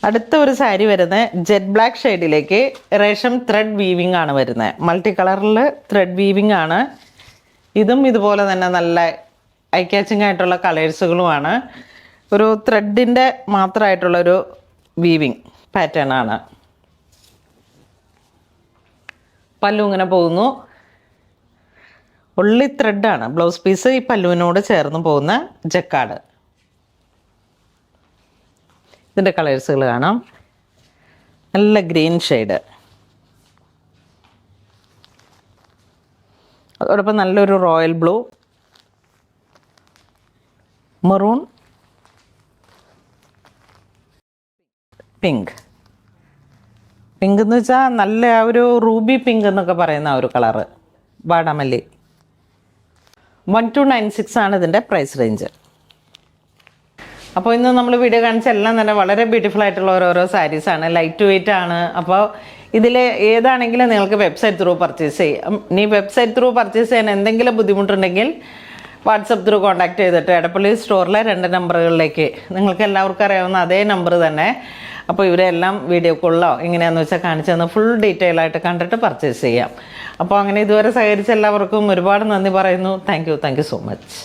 അടുത്ത ഒരു സാരി വരുന്നത് ജെറ്റ് ബ്ലാക്ക് ഷെയ്ഡിലേക്ക് റേഷം ത്രെഡ് വീവിങ് ആണ് വരുന്നത്. മൾട്ടി കളറിൽ ത്രെഡ് വീവിങ് ആണ്. ഇതും ഇതുപോലെ തന്നെ നല്ല ഐ ക്യാച്ചിങ് ആയിട്ടുള്ള കളേഴ്സുകളുമാണ്. ഒരു ത്രെഡിൻ്റെ മാത്രമായിട്ടുള്ളൊരു വീവിങ് പാറ്റേൺ ആണ്. പല്ലു ഇങ്ങനെ പോകുന്നു. ഉള്ളി ത്രെഡാണ് ബ്ലൗസ് പീസ്. ഈ പല്ലുവിനോട് ചേർന്ന് പോകുന്ന ജക്കാർഡ്. ഇതിൻ്റെ കളേഴ്സുകൾ കാണാം. നല്ല ഗ്രീൻ ഷെയ്ഡ്, അതോടൊപ്പം നല്ലൊരു royal blue, maroon, pink. Pink എന്ന് വെച്ചാൽ നല്ല ഒരു റൂബി പിങ്ക് എന്നൊക്കെ പറയുന്ന ഒരു കളറ്. വാടാമല്ലി. 1296 ആണ് ഇതിൻ്റെ പ്രൈസ് റേഞ്ച്. അപ്പോൾ ഇന്ന് നമ്മൾ വീഡിയോ കാണിച്ച എല്ലാം തന്നെ വളരെ ബ്യൂട്ടിഫുൾ ആയിട്ടുള്ള ഓരോരോ സാരീസാണ്. ലൈറ്റ് വെയ്റ്റ് ആണ്. അപ്പോൾ ഇതിൽ ഏതാണെങ്കിലും നിങ്ങൾക്ക് വെബ്സൈറ്റ് ത്രൂ പർച്ചേസ് ചെയ്യാം. ഇനി വെബ്സൈറ്റ് ത്രൂ പർച്ചേസ് ചെയ്യാൻ എന്തെങ്കിലും ബുദ്ധിമുട്ടുണ്ടെങ്കിൽ വാട്സപ്പ് ത്രൂ കോൺടാക്ട് ചെയ്തിട്ട് എടപ്പള്ളി സ്റ്റോറിലെ 2 നമ്പറുകളിലേക്ക്, നിങ്ങൾക്ക് എല്ലാവർക്കും അറിയാവുന്ന അതേ നമ്പർ തന്നെ. അപ്പോൾ ഇവരെല്ലാം വീഡിയോ കോളിലോ എങ്ങനെയാണെന്ന് വെച്ചാൽ കാണിച്ചു തന്ന് ഫുൾ ഡീറ്റെയിൽ ആയിട്ട് കണ്ടിട്ട് പർച്ചേസ് ചെയ്യാം. അപ്പോൾ അങ്ങനെ ഇതുവരെ സഹകരിച്ച എല്ലാവർക്കും ഒരുപാട് നന്ദി പറയുന്നു. Thank you so much.